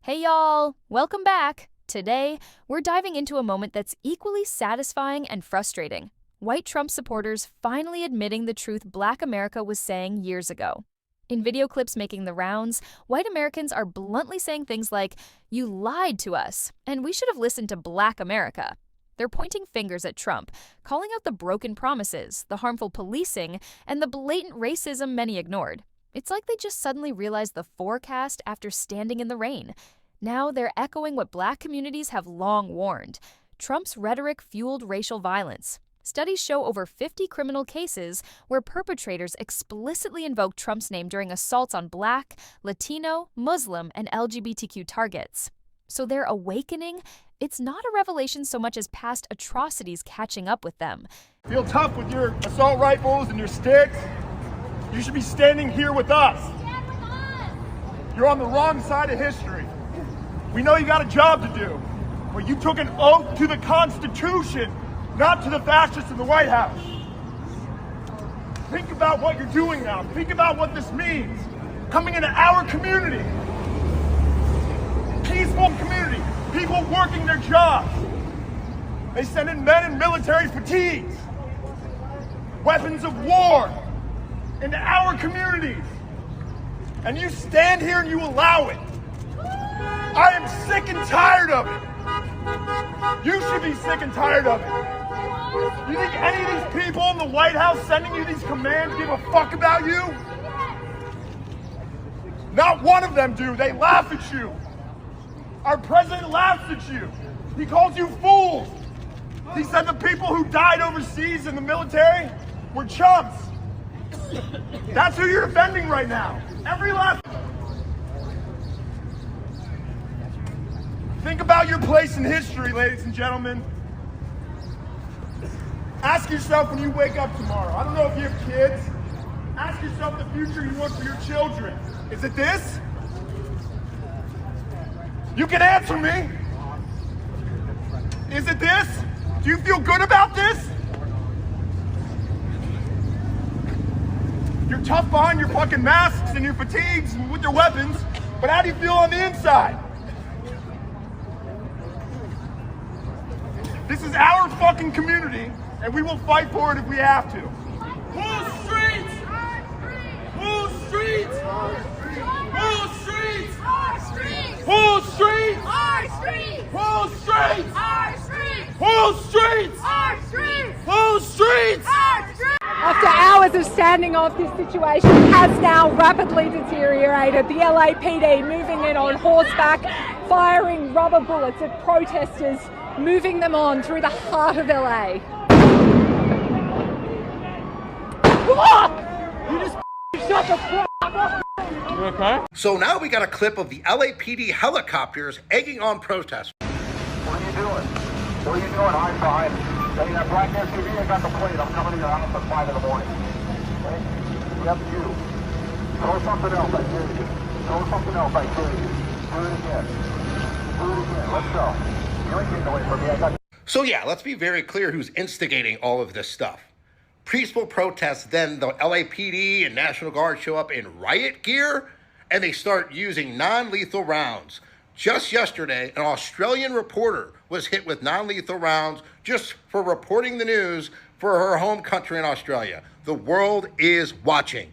Hey y'all, welcome back. Today, we're diving into a moment that's equally satisfying and frustrating. White Trump supporters finally admitting the truth Black America was saying years ago. In video clips making the rounds, white Americans are bluntly saying things like, "You lied to us, and we should have listened to Black America." They're pointing fingers at Trump, calling out the broken promises, the harmful policing, and the blatant racism many ignored. It's like they just suddenly realized the forecast after standing in the rain. Now they're echoing what Black communities have long warned. Trump's rhetoric fueled racial violence. Studies show over 50 criminal cases where perpetrators explicitly invoke Trump's name during assaults on Black, Latino, Muslim, and LGBTQ targets. So their awakening, it's not a revelation so much as past atrocities catching up with them. Feel tough with your assault rifles and your sticks? You should be standing here with us. Stand with us. You're on the wrong side of history. We know you got a job to do, but you took an oath to the Constitution, not to the fascists in the White House. Think about what you're doing now. Think about what this means. Coming into our community, peaceful community, people working their jobs. They send in men in military fatigues, weapons of war into our communities. And you stand here and you allow it. I am sick and tired of it. You should be sick and tired of it. You think any of these people in the White House sending you these commands give a fuck about you? Not one of them do. They laugh at you. Our president laughs at you. He calls you fools. He said the people who died overseas in the military were chumps. That's who you're defending right now. Every last. Think about your place in history, ladies and gentlemen. Ask yourself when you wake up tomorrow. I don't know if you have kids. Ask yourself the future you want for your children. Is it this? You can answer me. Is it this? Do you feel good about this? You're tough behind your fucking masks and your fatigues and with your weapons, but how do you feel on the inside? This is our fucking community, and we will fight for it if we have to. Whose streets? Whose streets? Whose streets? Our streets. Whose streets? Our streets. Whose streets? Our streets. Whose streets? Our streets. Whose streets? Our streets. After hours of standing off, this situation has now rapidly deteriorated. The LAPD moving in on horseback, firing rubber bullets at protesters, moving them on through the heart of LA. You just shut the fuck up. You okay? So now we got a clip of the LAPD helicopters egging on protesters. What are you doing? What are you doing? High five. Hey, that black SUV, I got the plate. I'm coming to your house at 5 in the morning. Okay? Yep, you. Throw something else, I dare you. Throw something else, I dare you. Do it again. Do it again. Let's go. You ain't getting away from me. I got you. So yeah, let's be very clear who's instigating all of this stuff. Peaceful protests, then the LAPD and National Guard show up in riot gear, and they start using non-lethal rounds. Just yesterday, an Australian reporter was hit with non-lethal rounds just for reporting the news for her home country in Australia. The world is watching.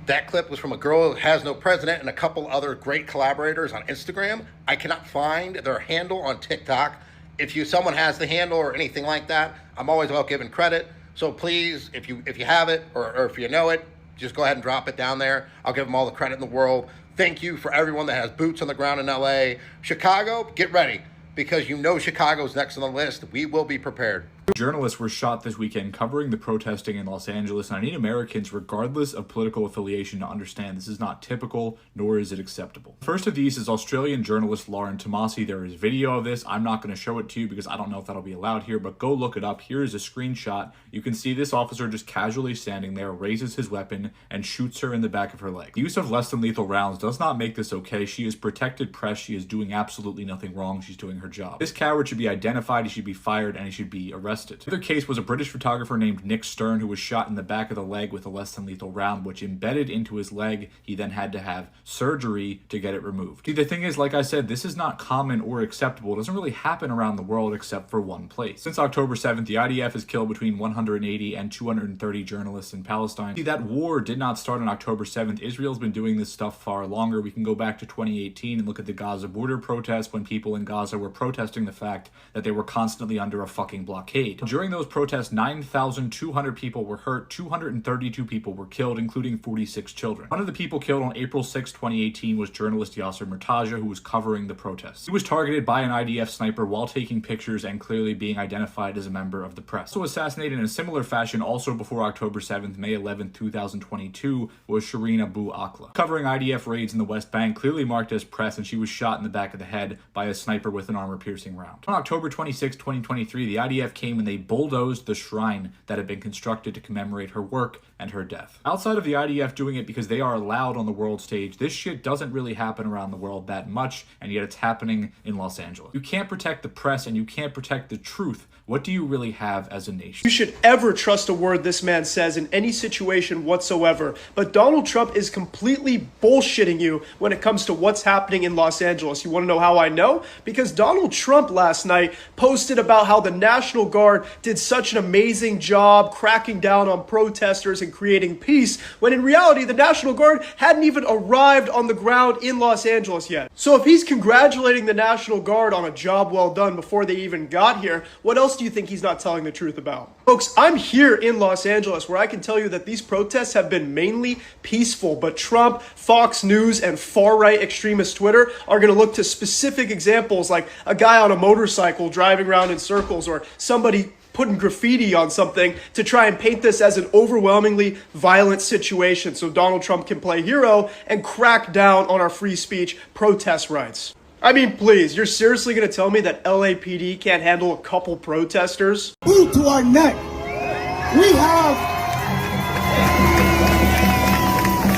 That clip was from a girl who has no president and a couple other great collaborators on Instagram. I cannot find their handle on TikTok. If someone has the handle or anything like that, I'm always about giving credit. So please, if you have it or if you know it, just go ahead and drop it down there. I'll give them all the credit in the world. Thank you for everyone that has boots on the ground in LA. Chicago, get ready, because you know Chicago's next on the list. We will be prepared. Journalists were shot this weekend covering the protesting in Los Angeles, and I need Americans, regardless of political affiliation, to understand this is not typical, nor is it acceptable. First of these is Australian journalist Lauren Tomasi. There is video of this. I'm not going to show it to you because I don't know if that'll be allowed here, but go look it up. Here is a screenshot. You can see this officer just casually standing there, raises his weapon, and shoots her in the back of her leg. The use of less than lethal rounds does not make this okay. She is protected press. She is doing absolutely nothing wrong. She's doing her job. This coward should be identified. He should be fired, and he should be arrested arrested. The other case was a British photographer named Nick Stern who was shot in the back of the leg with a less than lethal round, which embedded into his leg. He then had to have surgery to get it removed. See, the thing is, like I said, this is not common or acceptable. It doesn't really happen around the world except for one place. Since October 7th, the IDF has killed between 180 and 230 journalists in Palestine. See, that war did not start on October 7th. Israel's been doing this stuff far longer. We can go back to 2018 and look at the Gaza border protests when people in Gaza were protesting the fact that they were constantly under a fucking blockade. During those protests, 9,200 people were hurt, 232 people were killed, including 46 children. One of the people killed on April 6, 2018 was journalist Yasser Murtaja, who was covering the protests. He was targeted by an IDF sniper while taking pictures and clearly being identified as a member of the press. So assassinated in a similar fashion also before October 7th, May 11, 2022, was Shireen Abu Akleh. Covering IDF raids in the West Bank, clearly marked as press, and she was shot in the back of the head by a sniper with an armor-piercing round. On October 26, 2023, the IDF came and they bulldozed the shrine that had been constructed to commemorate her work and her death. Outside of the IDF doing it because they are allowed on the world stage, this shit doesn't really happen around the world that much, and yet it's happening in Los Angeles. You can't protect the press and you can't protect the truth. What do you really have as a nation? You should ever trust a word this man says in any situation whatsoever. But Donald Trump is completely bullshitting you when it comes to what's happening in Los Angeles. You want to know how I know? Because Donald Trump last night posted about how the National Guard did such an amazing job cracking down on protesters and creating peace, when in reality, the National Guard hadn't even arrived on the ground in Los Angeles yet. So if he's congratulating the National Guard on a job well done before they even got here, what else do you think he's not telling the truth about? Folks, I'm here in Los Angeles where I can tell you that these protests have been mainly peaceful, but Trump, Fox News, and far-right extremist Twitter are going to look to specific examples like a guy on a motorcycle driving around in circles or somebody putting graffiti on something to try and paint this as an overwhelmingly violent situation so Donald Trump can play hero and crack down on our free speech protest rights. I mean, please, you're seriously going to tell me that LAPD can't handle a couple protesters? Boot to our neck.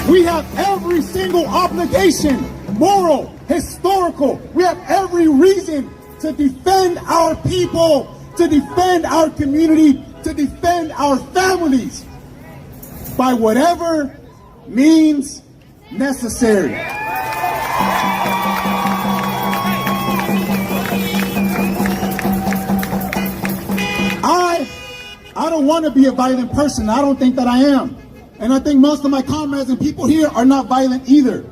We have every single obligation, moral, historical. We have every reason to defend our people, to defend our community, to defend our families by whatever means necessary. I don't want to be a violent person. I don't think that I am. And I think most of my comrades and people here are not violent either.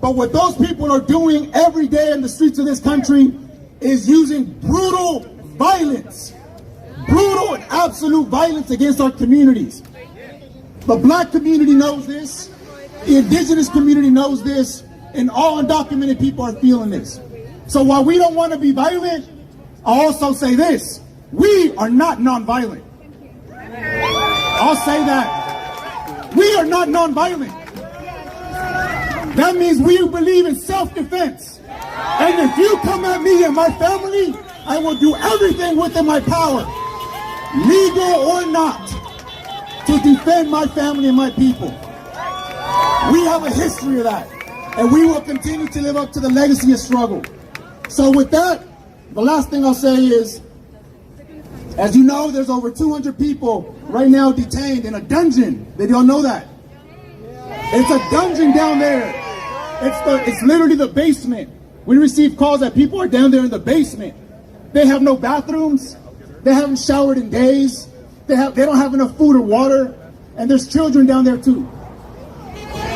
But what those people are doing every day in the streets of this country is using brutal violence. Brutal and absolute violence against our communities. The black community knows this. The indigenous community knows this. And all undocumented people are feeling this. So while we don't want to be violent, I also say this. We are not nonviolent. I'll say that. We are not nonviolent. That means we believe in self-defense. And if you come at me and my family, I will do everything within my power, legal or not, to defend my family and my people. We have a history of that. And we will continue to live up to the legacy of struggle. So with that, the last thing I'll say is, as you know, there's over 200 people right now detained in a dungeon. Did y'all know that? It's a dungeon down there. It's literally the basement. We receive calls that people are down there in the basement. They have no bathrooms. They haven't showered in days. They don't have enough food or water. And there's children down there too.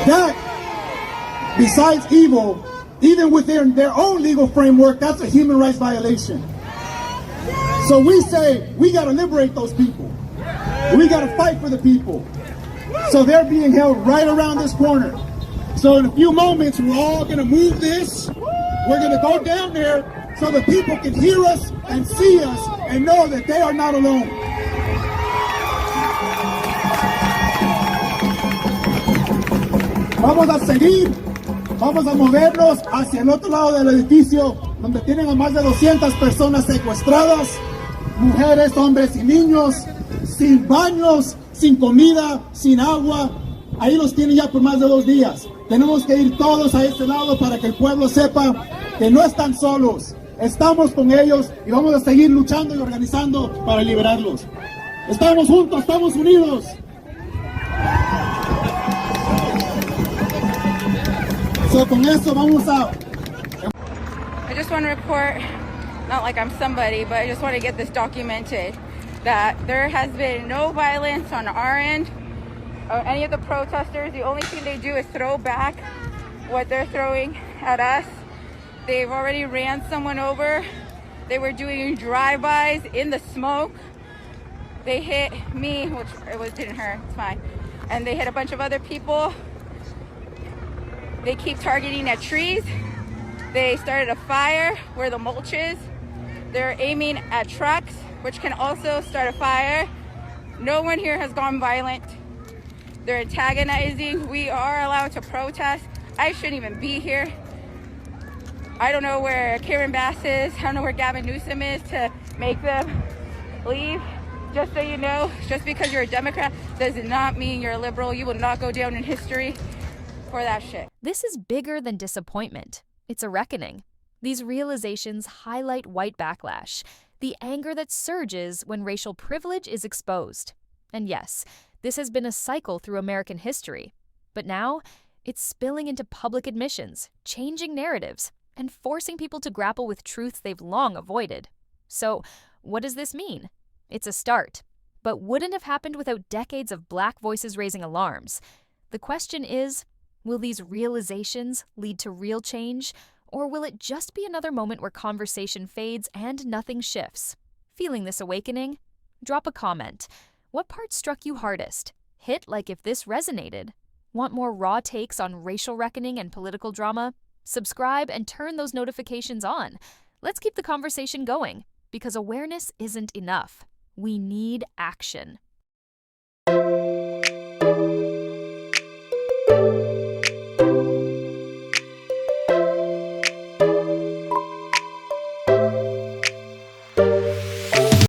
That, besides evil, even within their own legal framework, that's a human rights violation. So we say, we got to liberate those people. We got to fight for the people. So they're being held right around this corner. So in a few moments, we're all going to move this. We're going to go down there so the people can hear us and see us and know that they are not alone. Vamos a seguir. Vamos a movernos hacia el otro lado del edificio, donde tienen a más de 200 personas secuestradas, mujeres, hombres y niños, sin baños, sin comida, sin agua. Ahí los tienen ya por más de 2 días. Tenemos que ir todos a este lado para que el pueblo sepa que no están solos, Estamos con ellos y vamos a seguir luchando y organizando para liberarlos. Estamos juntos, estamos unidos. So, con eso vamos a... I just want to report, not like I'm somebody, but I just want to get this documented, that there has been no violence on our end or any of the protesters. The only thing they do is throw back what they're throwing at us. They've already ran someone over. They were doing drive-bys in the smoke. They hit me, which didn't hurt, it's fine. And they hit a bunch of other people. They keep targeting at trees. They started a fire where the mulch is. They're aiming at trucks, which can also start a fire. No one here has gone violent. They're antagonizing. We are allowed to protest. I shouldn't even be here. I don't know where Karen Bass is. I don't know where Gavin Newsom is to make them leave. Just so you know, just because you're a Democrat does not mean you're a liberal. You will not go down in history for that shit. This is bigger than disappointment. It's a reckoning. These realizations highlight white backlash, the anger that surges when racial privilege is exposed. And yes, this has been a cycle through American history. But now, it's spilling into public admissions, changing narratives, and forcing people to grapple with truths they've long avoided. So, what does this mean? It's a start, but wouldn't have happened without decades of Black voices raising alarms. The question is, will these realizations lead to real change, or will it just be another moment where conversation fades and nothing shifts? Feeling this awakening? Drop a comment. What part struck you hardest? Hit like if this resonated. Want more raw takes on racial reckoning and political drama? Subscribe and turn those notifications on. Let's keep the conversation going, because awareness isn't enough. We need action.